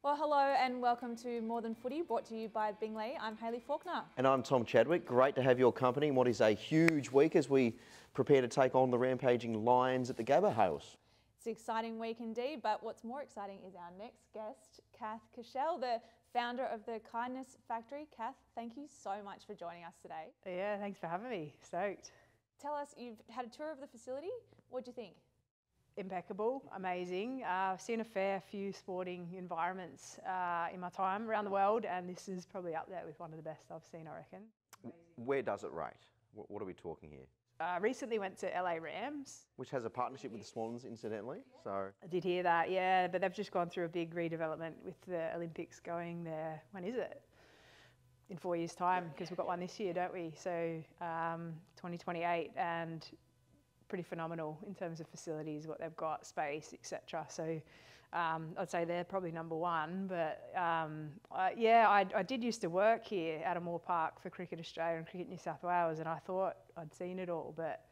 Well, hello and welcome to More Than Footy, brought to you by Bingley. I'm Hayley Faulkner. And I'm Tom Chadwick. Great to have your company in what is a huge week as we prepare to take on the rampaging Lions at the Gabba House. It's an exciting week indeed, but what's more exciting is our next guest, Kath Koschel, the founder of the Kindness Factory. Kath, thank you so much for joining us today. Yeah, thanks for having me. Stoked. Tell us, you've had a tour of the facility. What do you think? Impeccable, amazing. I've seen a fair few sporting environments in my time around the world, and this is probably up there with one of the best I've seen, I reckon. Amazing. Where does it rate? What are we talking here? Recently went to LA Rams. Which has a partnership with the Swans, incidentally. So I did hear that, yeah, but they've just gone through a big redevelopment with the Olympics going there. When is it? In 4 years' time, because we've got one this year, don't we? So 2028, and pretty phenomenal in terms of facilities, what they've got, space, etc. So I'd say they're probably number one. But I did used to work here at Moore Park for Cricket Australia and Cricket New South Wales, and I thought I'd seen it all, but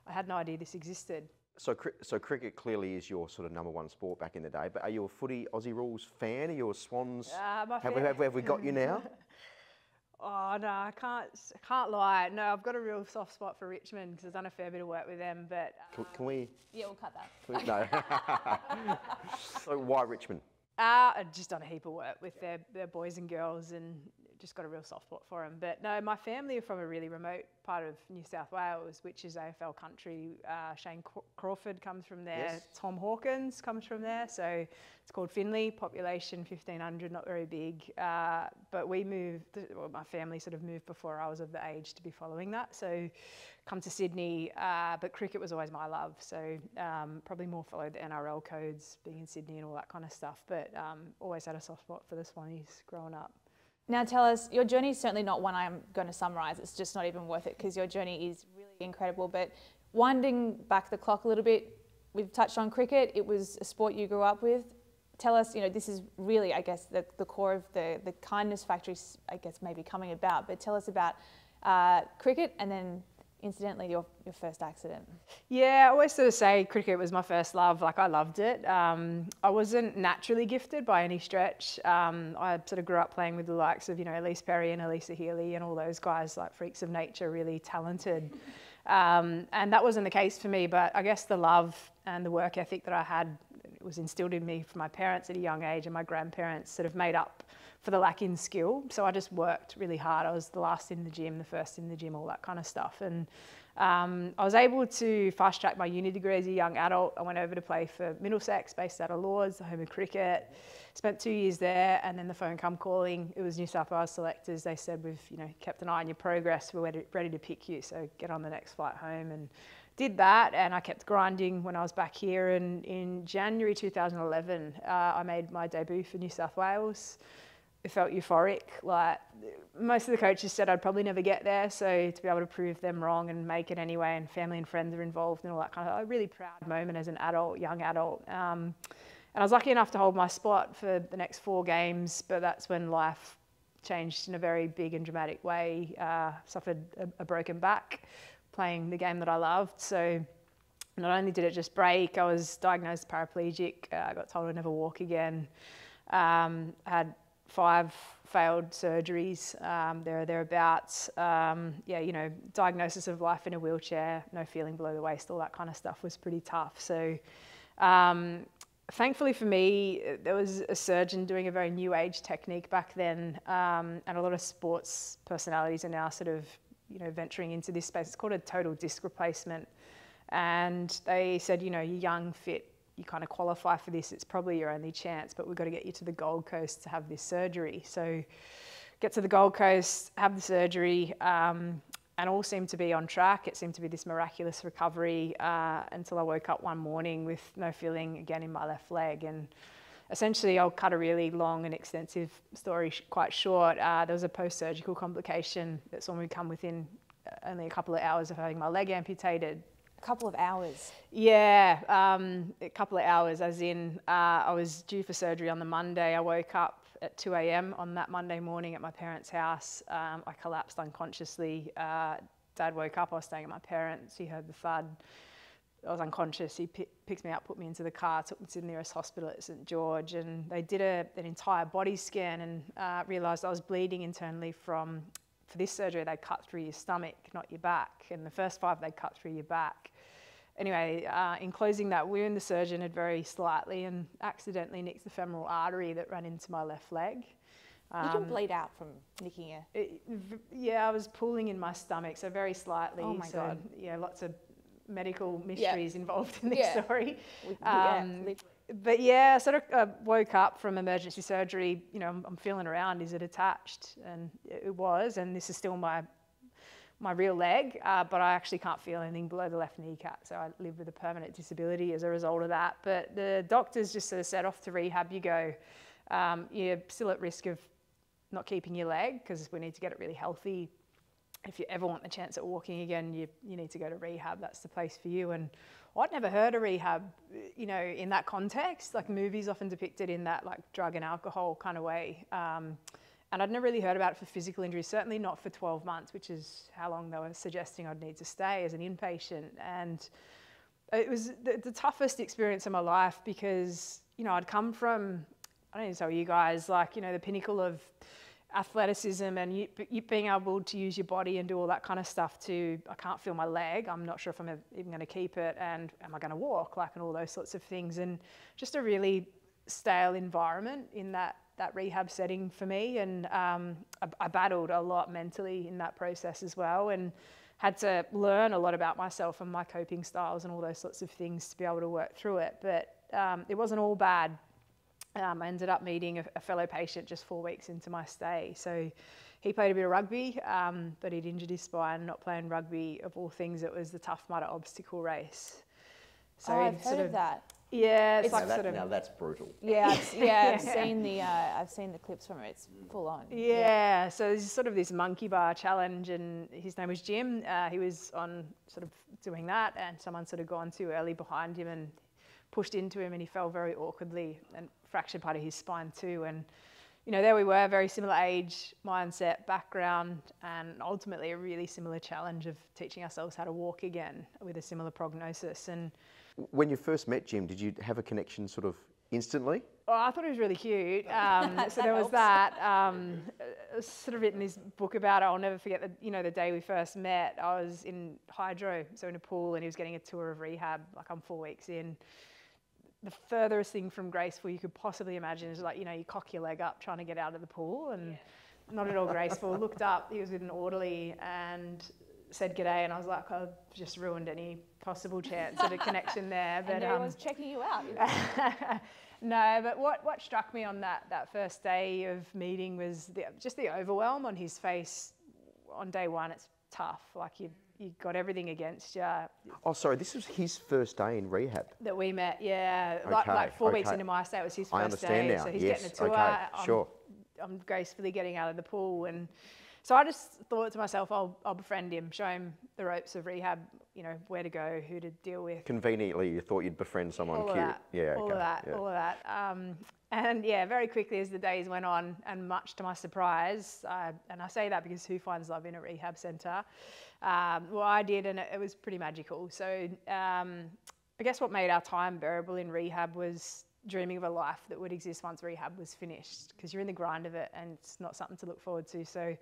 I had no idea this existed. So cricket clearly is your sort of number one sport back in the day, but are you a footy Aussie rules fan? Are you a Swans? Have we got you now? Oh no, I can't lie. No, I've got a real soft spot for Richmond because I've done a fair bit of work with them. But can we? Yeah, we'll cut that. No. So why Richmond? I've just done a heap of work with their boys and girls, and just got a real soft spot for them. But no, my family are from a really remote part of New South Wales, which is AFL country. Shane Crawford comes from there. Yes. Tom Hawkins comes from there. So it's called Finley, population 1,500, not very big. But we moved, my family sort of moved before I was of the age to be following that. So come to Sydney, but cricket was always my love. So probably more followed the NRL codes, being in Sydney and all that kind of stuff. But always had a soft spot for the Swannies growing up. Now tell us, your journey is certainly not one I'm going to summarise. It's just not even worth it because your journey is really incredible. But winding back the clock a little bit, we've touched on cricket. It was a sport you grew up with. Tell us, this is really, I guess, the core of the Kindness Factory, I guess, maybe coming about. But tell us about cricket and then, incidentally, your first accident. Yeah, I always sort of say cricket was my first love. Like, I loved it. I wasn't naturally gifted by any stretch. I sort of grew up playing with the likes of, Elise Perry and Elisa Healy and all those guys, like freaks of nature, really talented. And that wasn't the case for me, but I guess the love and the work ethic that I had was instilled in me from my parents at a young age, and my grandparents sort of made up for the lack in skill. So I just worked really hard. I was the last in the gym, the first in the gym, all that kind of stuff. And I was able to fast track my uni degree as a young adult. I went over to play for Middlesex, based out of Lords, the home of cricket. Spent 2 years there, and then the phone come calling. It was New South Wales selectors. They said, we've kept an eye on your progress. We're ready to pick you, so get on the next flight home. And did that, and I kept grinding when I was back here. And in January 2011, I made my debut for New South Wales. It felt euphoric. Like, most of the coaches said I'd probably never get there, so to be able to prove them wrong and make it anyway, and family and friends are involved and all that kind of, a really proud moment as an adult, young adult. And I was lucky enough to hold my spot for the next 4 games, but that's when life changed in a very big and dramatic way. Suffered a broken back playing the game that I loved. So not only did it just break, I was diagnosed paraplegic. I got told I'd never walk again. Had 5 failed surgeries, thereabouts. Diagnosis of life in a wheelchair, no feeling below the waist, all that kind of stuff was pretty tough. So thankfully for me, there was a surgeon doing a very new age technique back then, and a lot of sports personalities are now sort of, venturing into this space. It's called a total disc replacement. And they said, you're young, fit, you kind of qualify for this. It's probably your only chance, but we've got to get you to the Gold Coast to have this surgery. So get to the Gold Coast, have the surgery, and all seemed to be on track. It seemed to be this miraculous recovery until I woke up one morning with no feeling again in my left leg. And essentially, I'll cut a really long and extensive story quite short. There was a post-surgical complication that saw me come within only a couple of hours of having my leg amputated. A couple of hours? Yeah, a couple of hours, as in I was due for surgery on the Monday. I woke up at 2 a.m. on that Monday morning at my parents' house. I collapsed unconsciously. Dad woke up, I was staying at my parents', he heard the thud. I was unconscious. He picked me up, put me into the car, took me to the nearest hospital at St George, and they did an entire body scan and realised I was bleeding internally for this surgery. They cut through your stomach, not your back, and the first 5 they cut through your back. Anyway, in closing that wound, the surgeon had very slightly and accidentally nicked the femoral artery that ran into my left leg. You can bleed out from nicking it. Yeah, I was pulling in my stomach, so very slightly. Oh my God. Yeah, lots of medical mysteries involved in this story. But yeah, sort of woke up from emergency surgery, you know, I'm feeling around, is it attached? And it was, and this is still my real leg, but I actually can't feel anything below the left kneecap, so I live with a permanent disability as a result of that. But the doctors just sort of said, off to rehab you go. You're still at risk of not keeping your leg, because we need to get it really healthy. If you ever want the chance at walking again, you need to go to rehab. That's the place for you. And I'd never heard of rehab, you know, in that context. Like, movies often depicted in that like drug and alcohol kind of way. And I'd never really heard about it for physical injuries, certainly not for 12 months, which is how long they were suggesting I'd need to stay as an inpatient. And it was the toughest experience of my life, because, you know, I'd come from, I don't need to tell you guys, like, you know, the pinnacle of athleticism and you being able to use your body and do all that kind of stuff, to I can't feel my leg, I'm not sure if I'm even going to keep it, and am I going to walk, like, and all those sorts of things. And just a really stale environment in that rehab setting for me. And I battled a lot mentally in that process as well, and had to learn a lot about myself and my coping styles and all those sorts of things to be able to work through it. But it wasn't all bad. I ended up meeting a fellow patient just 4 weeks into my stay. So he played a bit of rugby, but he'd injured his spine. Not playing rugby, of all things, it was the Tough Mudder obstacle race. So I've heard of that. Yeah, it's like now that's brutal. Yeah, I've seen the clips from it. It's full on. Yeah, so there's sort of this monkey bar challenge, and his name was Jim. He was on sort of doing that, and someone sort of gone too early behind him and pushed into him, and he fell very awkwardly and fractured part of his spine too. And, you know, there we were, very similar age, mindset, background, and ultimately a really similar challenge of teaching ourselves how to walk again with a similar prognosis. And when you first met Jim, did you have a connection sort of instantly? Oh, I thought he was really cute. So there was that. I've sort of written this book about it. I'll never forget the day we first met. I was in hydro, so in a pool, and he was getting a tour of rehab. Like, I'm 4 weeks in. The furthest thing from graceful you could possibly imagine is, like, you know, you cock your leg up trying to get out of the pool, and not at all graceful. Looked up, he was with an orderly and said g'day, and I was like, I've just ruined any possible chance at a connection there. But and everyone's checking you out. No, but what struck me on that first day of meeting was just the overwhelm on his face. On day one, it's tough. Like, you got everything against you. Oh, sorry, this was his first day in rehab? That we met, yeah. Okay, like 4 weeks into my stay, it was his first day. I understand now. So he's Yes, getting a tour. okay, sure. I'm gracefully getting out of the pool. And so I just thought to myself, I'll befriend him, show him the ropes of rehab, you know, where to go, who to deal with. Conveniently, you thought you'd befriend someone all cute. Of that, yeah, all okay. of that, yeah. all of that. And yeah, very quickly as the days went on, and much to my surprise, and I say that because who finds love in a rehab centre? Well, I did, and it was pretty magical. So I guess what made our time bearable in rehab was dreaming of a life that would exist once rehab was finished, because you're in the grind of it and it's not something to look forward to. So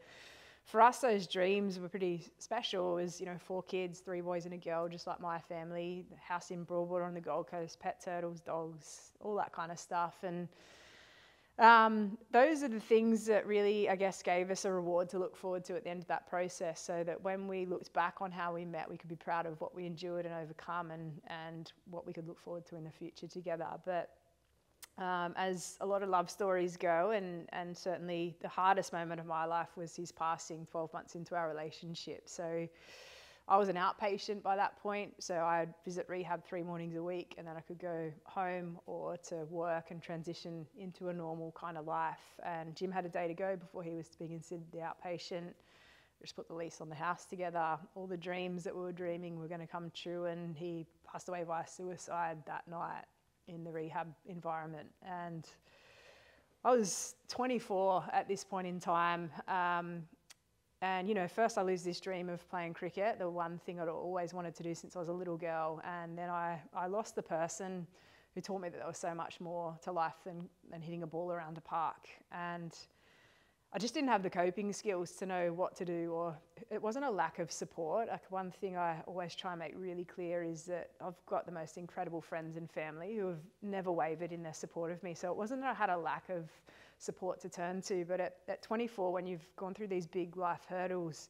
for us, those dreams were pretty special. It was, you know, 4 kids, 3 boys and a girl, just like my family, house in Broadwater on the Gold Coast, pet turtles, dogs, all that kind of stuff. And those are the things that really, I guess, gave us a reward to look forward to at the end of that process, so that when we looked back on how we met, we could be proud of what we endured and overcome, and what we could look forward to in the future together. But as a lot of love stories go, and certainly the hardest moment of my life was his passing 12 months into our relationship. So I was an outpatient by that point, so I'd visit rehab 3 mornings a week, and then I could go home or to work and transition into a normal kind of life. And Jim had a day to go before he was to be considered the outpatient. We just put the lease on the house together. All the dreams that we were dreaming were going to come true, and he passed away via suicide that night in the rehab environment. And I was 24 at this point in time. And, you know, first I lose this dream of playing cricket, the one thing I'd always wanted to do since I was a little girl. And then I lost the person who taught me that there was so much more to life than hitting a ball around a park. And I just didn't have the coping skills to know what to do, or it wasn't a lack of support. Like, one thing I always try and make really clear is that I've got the most incredible friends and family who have never wavered in their support of me. So it wasn't that I had a lack of support to turn to, but at 24, when you've gone through these big life hurdles,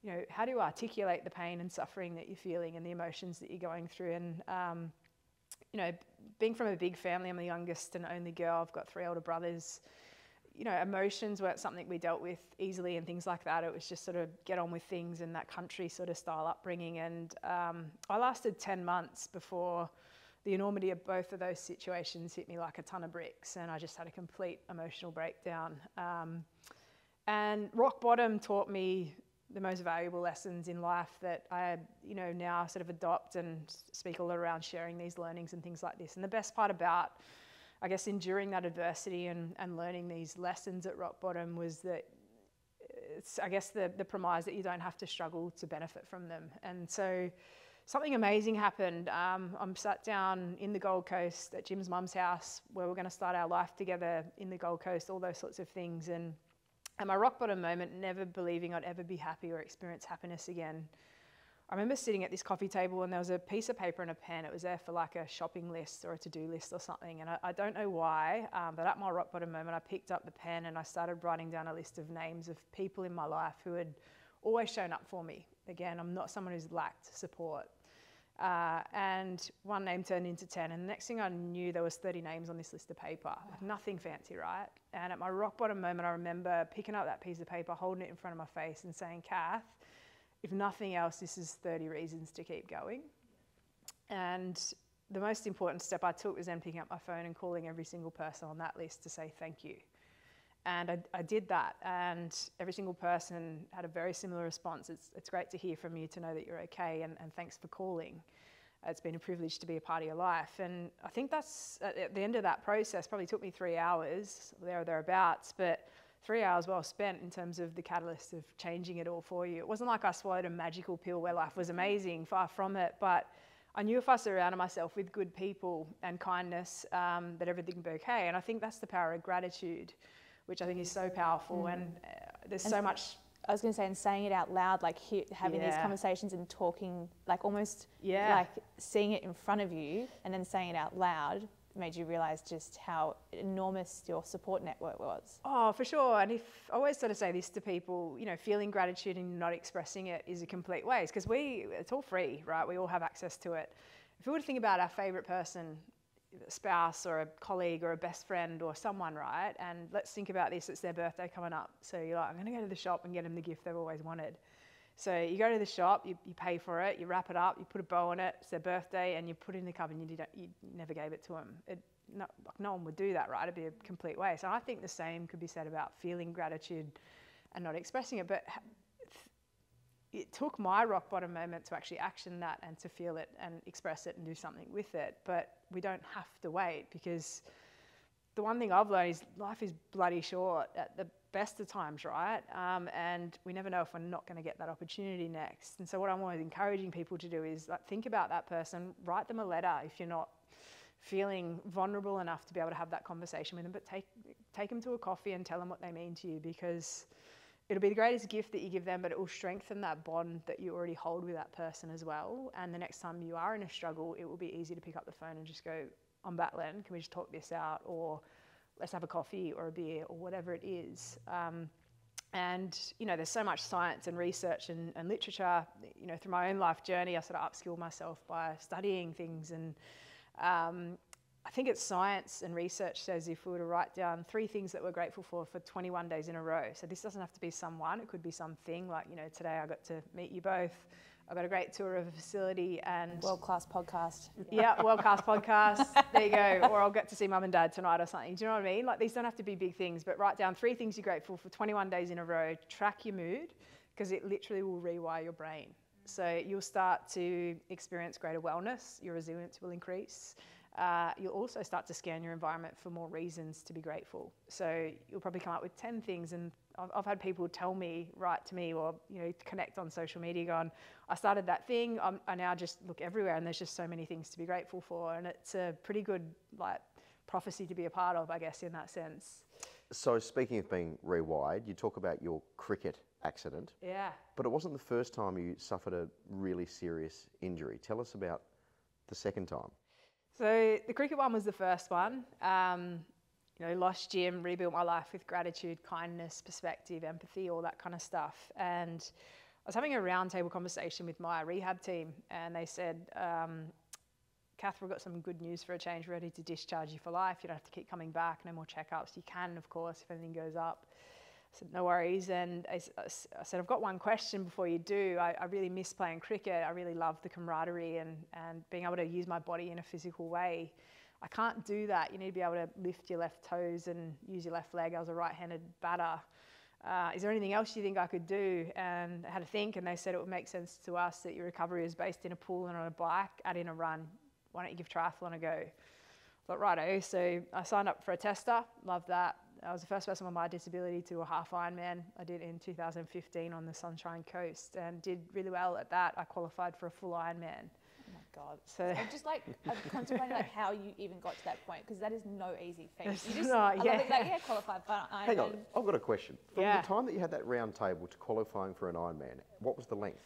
you know, how do you articulate the pain and suffering that you're feeling and the emotions that you're going through? And, you know, being from a big family, I'm the youngest and only girl, I've got 3 older brothers. You know, emotions weren't something we dealt with easily and things like that. It was just sort of get on with things and that country sort of style upbringing. And I lasted 10 months before the enormity of both of those situations hit me like a ton of bricks, and I just had a complete emotional breakdown. And rock bottom taught me the most valuable lessons in life that I, you know, now sort of adopt and speak a lot around sharing these learnings and things like this. And the best part about, I guess, enduring that adversity and learning these lessons at rock bottom was that it's, I guess, the premise that you don't have to struggle to benefit from them. And so something amazing happened. I'm sat down in the Gold Coast at Jim's mum's house where we're going to start our life together in the Gold Coast, all those sorts of things. And at my rock bottom moment, never believing I'd ever be happy or experience happiness again, I remember sitting at this coffee table and there was a piece of paper and a pen. It was there for like a shopping list or a to-do list or something. And I don't know why, but at my rock bottom moment, I picked up the pen and I started writing down a list of names of people in my life who had always shown up for me. Again, I'm not someone who's lacked support. And one name turned into 10. And the next thing I knew, there was 30 names on this list of paper. Like, nothing fancy, right? And at my rock bottom moment, I remember picking up that piece of paper, holding it in front of my face and saying, Kath, if nothing else, this is 30 reasons to keep going. And the most important step I took was then picking up my phone and calling every single person on that list to say thank you. And I did that, and every single person had a very similar response. It's great to hear from you, to know that you're okay, and thanks for calling. It's been a privilege to be a part of your life. And I think that's, at the end of that process, probably took me 3 hours, there or thereabouts, but 3 hours well spent in terms of the catalyst of changing it all for you. It wasn't like I swallowed a magical pill where life was amazing, far from it, but I knew if I surrounded myself with good people and kindness, that everything would be okay. And I think that's the power of gratitude, which I think is so powerful. And there's so much. I was going to say, and saying it out loud, like having these conversations and talking, like almost like seeing it in front of you and then saying it out loud made you realise just how enormous your support network was. Oh, for sure. And I always sort of say this to people, you know, feeling gratitude and not expressing it is a complete waste, because it's all free, right? We all have access to it. If we were to think about our favourite person, a spouse or a colleague or a best friend or someone, right? And let's think about this, it's their birthday coming up. So you're like, I'm going to go to the shop and get them the gift they've always wanted. So you go to the shop, you pay for it, you wrap it up, you put a bow on it, it's their birthday, and you put it in the cupboard and you never gave it to them. No one would do that, right? It'd be a complete waste. And I think the same could be said about feeling gratitude and not expressing it. But it took my rock bottom moment to actually action that and to feel it and express it and do something with it. But we don't have to wait, because the one thing I've learned is life is bloody short at the best of times, right? And we never know if we're not going to get that opportunity next. And so what I'm always encouraging people to do is think about that person, write them a letter if you're not feeling vulnerable enough to be able to have that conversation with them, but take them to a coffee and tell them what they mean to you, because it'll be the greatest gift that you give them, but it will strengthen that bond that you already hold with that person as well. And the next time you are in a struggle, it will be easy to pick up the phone and just go, I'm battling, can we just talk this out? Or let's have a coffee or a beer or whatever it is. And, you know, there's so much science and research and literature, you know, through my own life journey, I sort of upskilled myself by studying things. And I think it's science and research says if we were to write down 3 things that we're grateful for 21 days in a row. So this doesn't have to be someone, it could be something like, you know, today I got to meet you both. I got a great tour of a facility and... World-class podcast. Yeah, world-class podcast. There you go. Or I'll get to see mum and dad tonight or something. Do you know what I mean? Like, these don't have to be big things, but write down 3 things you're grateful for 21 days in a row. Track your mood, because it literally will rewire your brain. So you'll start to experience greater wellness. Your resilience will increase. You'll also start to scan your environment for more reasons to be grateful. So you'll probably come up with 10 things, and I've had people write to me or, you know, connect on social media going, I started that thing, I now just look everywhere and there's just so many things to be grateful for. And it's a pretty good like prophecy to be a part of, I guess, in that sense. So speaking of being rewired, you talk about your cricket accident. Yeah. But it wasn't the first time you suffered a really serious injury. Tell us about the second time. So the cricket one was the first one. You know, lost gym, rebuilt my life with gratitude, kindness, perspective, empathy, all that kind of stuff. And I was having a roundtable conversation with my rehab team, and they said, Kath, we've got some good news for a change. We're ready to discharge you for life. You don't have to keep coming back, no more checkups. You can, of course, if anything goes up. I said, no worries. And I said, I've got one question before you do. I really miss playing cricket. I really love the camaraderie and being able to use my body in a physical way. I can't do that. You need to be able to lift your left toes and use your left leg. I was a right-handed batter. Is there anything else you think I could do? And I had to think, and they said it would make sense to us that your recovery is based in a pool and on a bike, add in a run. Why don't you give triathlon a go? I thought, righto. So I signed up for a tester. Loved that. I was the first person with my disability to a half Ironman. I did it in 2015 on the Sunshine Coast and did really well at that. I qualified for a full Ironman. Oh my God. So I'm just like, I'm contemplating like how you even got to that point, because that is no easy thing. You just, I love it, like, qualified for Ironman. Hang on, I've got a question. From the time that you had that round table to qualifying for an Ironman, what was the length?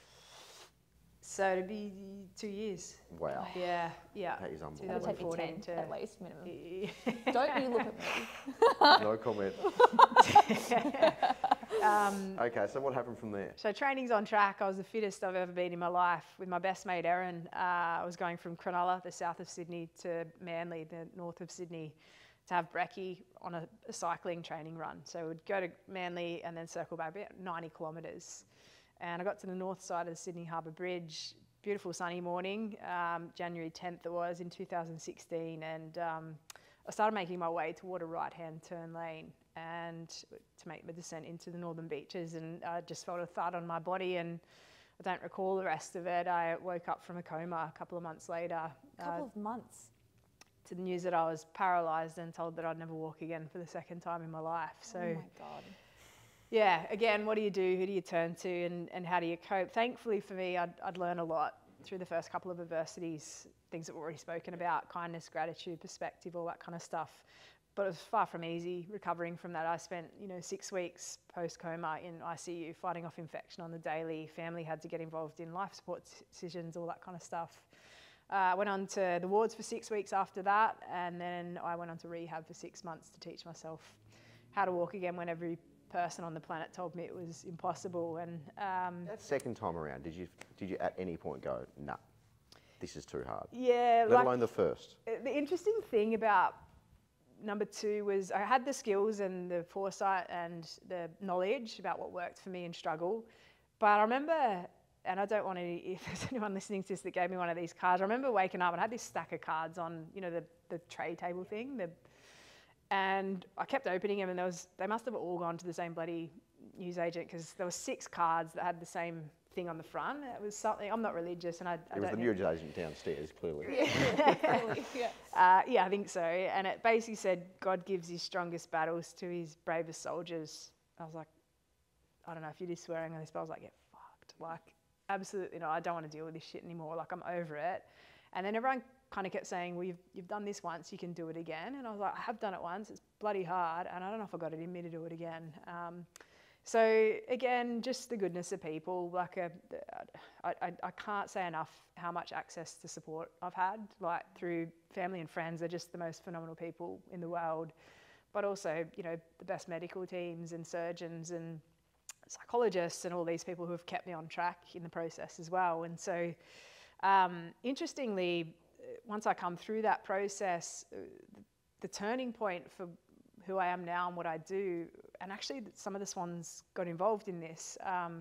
So it'd be 2 years. Wow. Yeah. That is unbelievable. It'll take you 10 at least, minimum. Don't you look at me. No comment. Okay, so what happened from there? So training's on track. I was the fittest I've ever been in my life. With my best mate, Erin, I was going from Cronulla, the south of Sydney, to Manly, the north of Sydney, to have brekkie on a cycling training run. So we'd go to Manly and then circle back about 90 kilometres. And I got to the north side of the Sydney Harbour Bridge, beautiful sunny morning, January 10th it was in 2016, and I started making my way toward a right-hand turn lane and to make the descent into the northern beaches, and I just felt a thud on my body, and I don't recall the rest of it. I woke up from a coma a couple of months later. A couple of months? To the news that I was paralysed and told that I'd never walk again for the second time in my life. So. Oh my God. Yeah, again, what do you do? Who do you turn to, and how do you cope? Thankfully for me, I'd learned a lot through the first couple of adversities, things that we've already spoken about, kindness, gratitude, perspective, all that kind of stuff. But it was far from easy recovering from that. I spent, 6 weeks post-coma in ICU fighting off infection on the daily. Family had to get involved in life support decisions, all that kind of stuff. I went on to the wards for 6 weeks after that, and then I went on to rehab for 6 months to teach myself how to walk again when every person on the planet told me it was impossible. And that second time around, did you at any point go, nah, this is too hard? Yeah. Let alone the first. The interesting thing about number 2 was I had the skills and the foresight and the knowledge about what worked for me in struggle. But I remember, and I don't want to, if there's anyone listening to this that gave me one of these cards, I remember waking up and I had this stack of cards on, the tray table thing, and I kept opening them, and they must have all gone to the same bloody newsagent, because there were 6 cards that had the same thing on the front. It was something, I'm not religious, and I don't It was the newsagent downstairs, clearly. Yeah, I think so. And it basically said, God gives his strongest battles to his bravest soldiers. I was like, I don't know if you're just swearing on this, but I was like, get fucked. Like, absolutely not. I don't want to deal with this shit anymore. Like, I'm over it. And then everyone kind of kept saying, well, you've done this once, you can do it again. And I was like, I have done it once, it's bloody hard, and I don't know if I got it in me to do it again. So again, just the goodness of people. Like I can't say enough how much access to support I've had, like through family and friends. They're just the most phenomenal people in the world. But also, the best medical teams and surgeons and psychologists and all these people who have kept me on track in the process as well. And so, interestingly, once I come through that process, the turning point for who I am now and what I do, and actually some of the Swans got involved in this,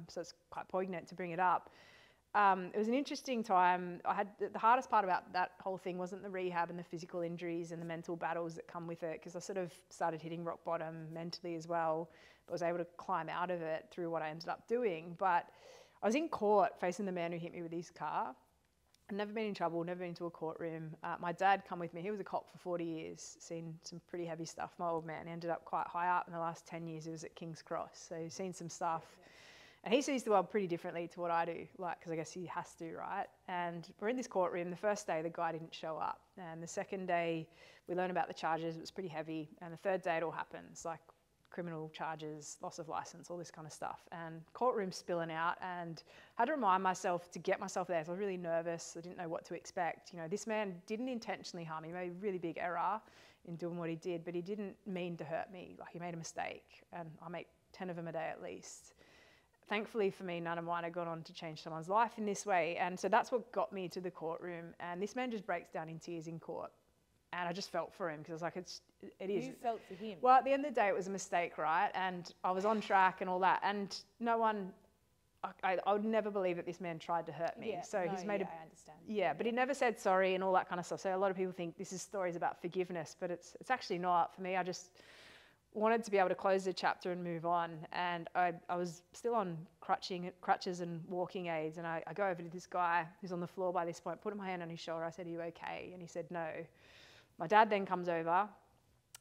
so it's quite poignant to bring it up. It was an interesting time. The hardest part about that whole thing wasn't the rehab and the physical injuries and the mental battles that come with it, because I sort of started hitting rock bottom mentally as well, but was able to climb out of it through what I ended up doing. But I was in court facing the man who hit me with his car, I've never been in trouble, never been to a courtroom. My dad come with me. He was a cop for 40 years, seen some pretty heavy stuff. My old man ended up quite high up in the last 10 years. He was at King's Cross, so he's seen some stuff. And he sees the world pretty differently to what I do, like, because I guess he has to, right? And we're in this courtroom. The first day, the guy didn't show up. And the second day, we learned about the charges. It was pretty heavy. And the third day, it all happens, like criminal charges, loss of license, all this kind of stuff. And courtroom spilling out, and I had to remind myself to get myself there. So I was really nervous. I didn't know what to expect. You know, this man didn't intentionally harm me. He made a really big error in doing what he did, but he didn't mean to hurt me. Like, he made a mistake, and I make 10 of them a day at least. Thankfully for me, none of mine had gone on to change someone's life in this way. And so that's what got me to the courtroom. And this man just breaks down in tears in court. And I just felt for him, because I was like, it is. You felt for him? Well, at the end of the day, it was a mistake, right? And I was on track and all that. And no one, I would never believe that this man tried to hurt me. Yeah, so no, he's made I understand. Yeah, but he never said sorry and all that kind of stuff. So a lot of people think this is stories about forgiveness, but it's actually not. For me, I just wanted to be able to close the chapter and move on. And I was still on crutches and walking aids. And I go over to this guy who's on the floor by this point, put my hand on his shoulder. I said, "Are you okay?" And he said, "No." My dad then comes over,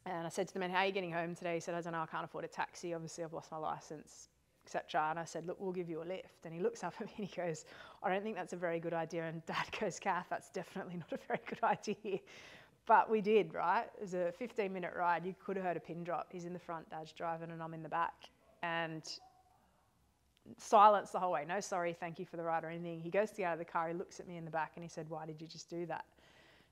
and I said to the man, "How are you getting home today?" He said, "I don't know, I can't afford a taxi. Obviously, I've lost my license, etc." And I said, "Look, we'll give you a lift." And he looks up at me and he goes, "I don't think that's a very good idea." And Dad goes, "Kath, that's definitely not a very good idea." But we did, right? It was a 15-minute ride. You could have heard a pin drop. He's in the front, Dad's driving, and I'm in the back. And silence the whole way. No sorry, thank you for the ride or anything. He goes to get out of the car. He looks at me in the back and he said, "Why did you just do that?"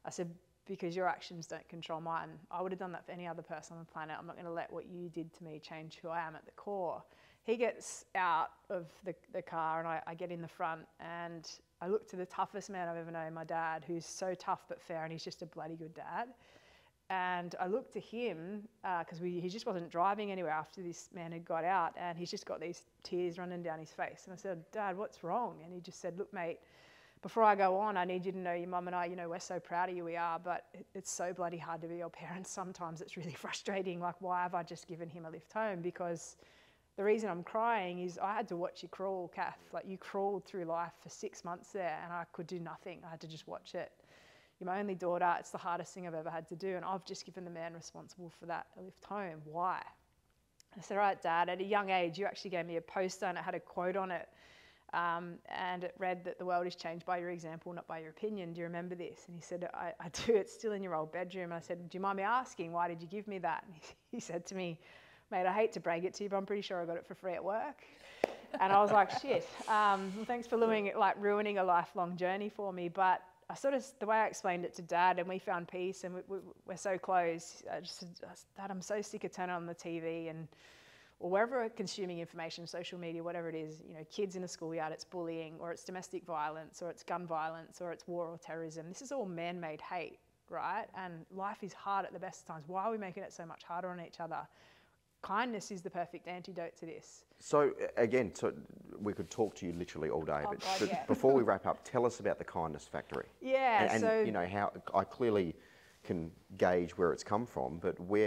I said, "Because your actions don't control mine. I would have done that for any other person on the planet. I'm not going to let what you did to me change who I am at the core." He gets out of the car, and I get in the front, and I look to the toughest man I've ever known, my dad, who's so tough but fair, and he's just a bloody good dad. And I looked to him, because he just wasn't driving anywhere after this man had got out, and he's just got these tears running down his face. And I said, "Dad, what's wrong?" And he just said, "Look, mate, before I go on, I need you to know your mum and I, you know, we're so proud of you, we are, but it's so bloody hard to be your parents. Sometimes it's really frustrating. Like, why have I just given him a lift home? Because the reason I'm crying is I had to watch you crawl, Kath. Like, you crawled through life for 6 months there, and I could do nothing. I had to just watch it. You're my only daughter. It's the hardest thing I've ever had to do, and I've just given the man responsible for that a lift home. Why?" I said, "All right, Dad, at a young age, you actually gave me a poster, and it had a quote on it. And it read that the world is changed by your example, not by your opinion. Do you remember this?" And he said, I do. It's still in your old bedroom." And I said, "Do you mind me asking, why did you give me that?" And he said to me, "Mate, I hate to break it to you, but I'm pretty sure I got it for free at work." And I was like, shit. Well, thanks for ruining a lifelong journey for me. But I the way I explained it to Dad, and we found peace, and we're so close. I just said, "Dad, I'm so sick of turning on the TV or wherever we're consuming information, social media, whatever it is, you know, kids in a schoolyard, it's bullying, or it's domestic violence, or it's gun violence, or it's war or terrorism. This is all man-made hate, right? And life is hard at the best of times. Why are we making it so much harder on each other? Kindness is the perfect antidote to this." So again, we could talk to you literally all day, but before we wrap up, tell us about the Kindness Factory. Yeah, and so you know how I clearly can gauge where it's come from, but what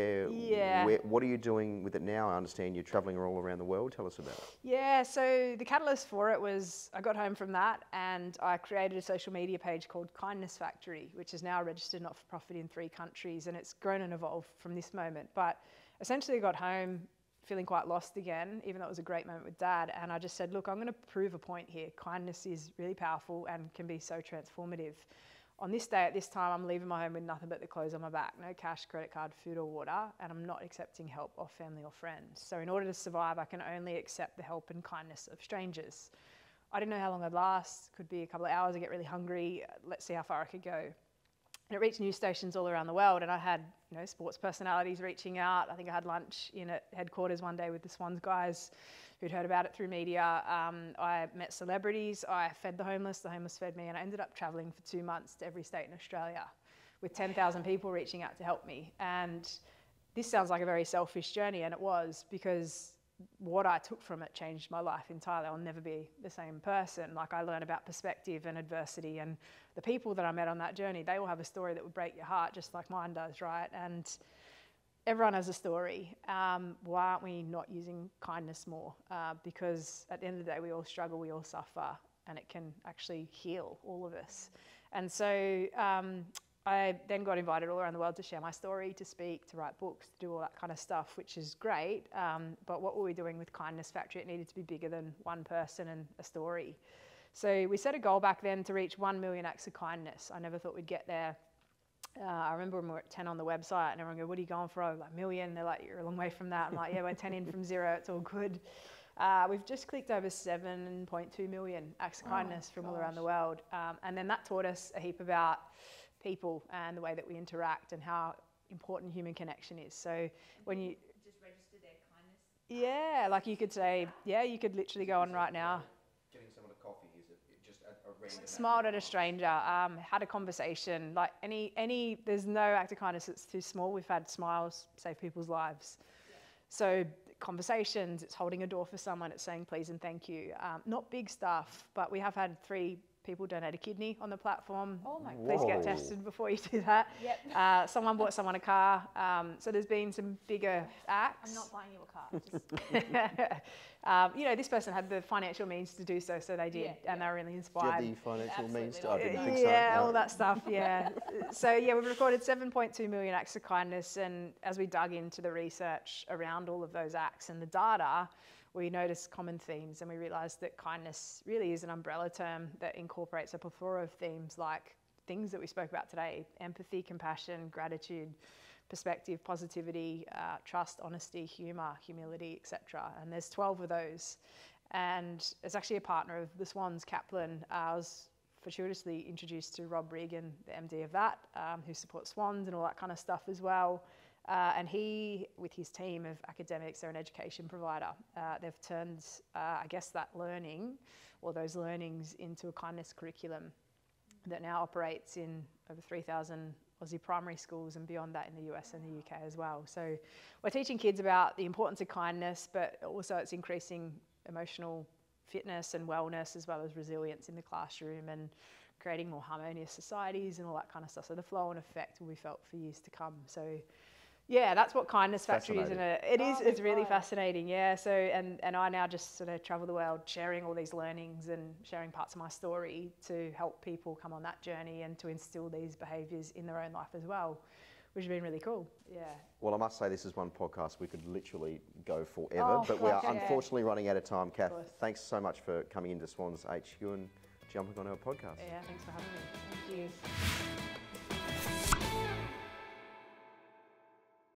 are you doing with it now? I understand you're travelling all around the world. Tell us about it. Yeah, so the catalyst for it was I got home from that, and I created a social media page called Kindness Factory, which is now registered not-for-profit in 3 countries, and it's grown and evolved from this moment. But essentially I got home feeling quite lost again, even though it was a great moment with Dad, and I just said, look, I'm going to prove a point here. Kindness is really powerful and can be so transformative. On this day at this time, I'm leaving my home with nothing but the clothes on my back, no cash, credit card, food or water, and I'm not accepting help of family or friends. So in order to survive, I can only accept the help and kindness of strangers. I didn't know how long I'd last. Could be a couple of hours. I get really hungry. Let's see how far I could go. And it reached news stations all around the world, and I had, you know, sports personalities reaching out. I think I had lunch in at headquarters one day with the Swans guys who'd heard about it through media. I met celebrities. I fed the homeless fed me, and I ended up traveling for 2 months to every state in Australia with 10,000 people reaching out to help me. And this sounds like a very selfish journey, and it was, because what I took from it changed my life entirely. I'll never be the same person. Like, I learned about perspective and adversity, and the people that I met on that journey, they all have a story that would break your heart just like mine does, right? And everyone has a story. Why aren't we not using kindness more? Because at the end of the day, we all struggle, we all suffer, and it can actually heal all of us. And so I then got invited all around the world to share my story, to speak, to write books, to do all that kind of stuff, which is great. But what were we doing with Kindness Factory? It needed to be bigger than one person and a story. So we set a goal back then to reach 1 million acts of kindness. I never thought we'd get there. I remember when we were at 10 on the website and everyone go, what are you going for? I'm like, million. They're like, you're a long way from that. I'm like, yeah, we're 10 in from 0. It's all good. We've just clicked over 7.2 million acts of kindness from all around the world. And then that taught us a heap about people and the way that we interact and how important human connection is. So when you just register their kindness. Yeah, like you could say, yeah, you could literally go on right now. Getting someone a coffee, is it just a random? Smiled at a stranger, had a conversation, like there's no act of kindness that's too small. We've had smiles save people's lives. Yeah. So conversations, it's holding a door for someone, it's saying please and thank you. Not big stuff, but we have had 3 people donate a kidney on the platform. Oh my God. Please get tested before you do that. Yep. Someone bought someone a car. So there's been some bigger acts. I'm not buying you a car. Just... you know, this person had the financial means to do so, so they did, and they were really Do you inspired. have the financial means to? Absolutely I didn't not. think so. Yeah, No. all that stuff, yeah. So yeah, we've recorded 7.2 million acts of kindness, and as we dug into the research around all of those acts and the data, we noticed common themes, and we realised that kindness really is an umbrella term that incorporates a plethora of themes like things that we spoke about today: empathy, compassion, gratitude, perspective, positivity, trust, honesty, humour, humility, etc. And there's 12 of those. And it's actually a partner of the Swans, Kaplan. I was fortuitously introduced to Rob Regan, the MD of that, who supports Swans and all that kind of stuff as well. And he, with his team of academics, they're an education provider. They've turned, I guess, that learning or those learnings into a kindness curriculum that now operates in over 3,000 Aussie primary schools and beyond that in the US and the UK as well. So we're teaching kids about the importance of kindness, but also it's increasing emotional fitness and wellness as well as resilience in the classroom and creating more harmonious societies and all that kind of stuff. So the flow and effect will be felt for years to come. So yeah, that's what Kindness Factory is. And it's really fascinating, yeah. So, and I now just sort of travel the world sharing all these learnings and sharing parts of my story to help people come on that journey and to instill these behaviours in their own life as well, which has been really cool, yeah. Well, I must say this is one podcast we could literally go forever, but we are unfortunately running out of time. Kath, thanks so much for coming into Swans HQ and jumping on our podcast. Yeah, thanks for having me. Thank you.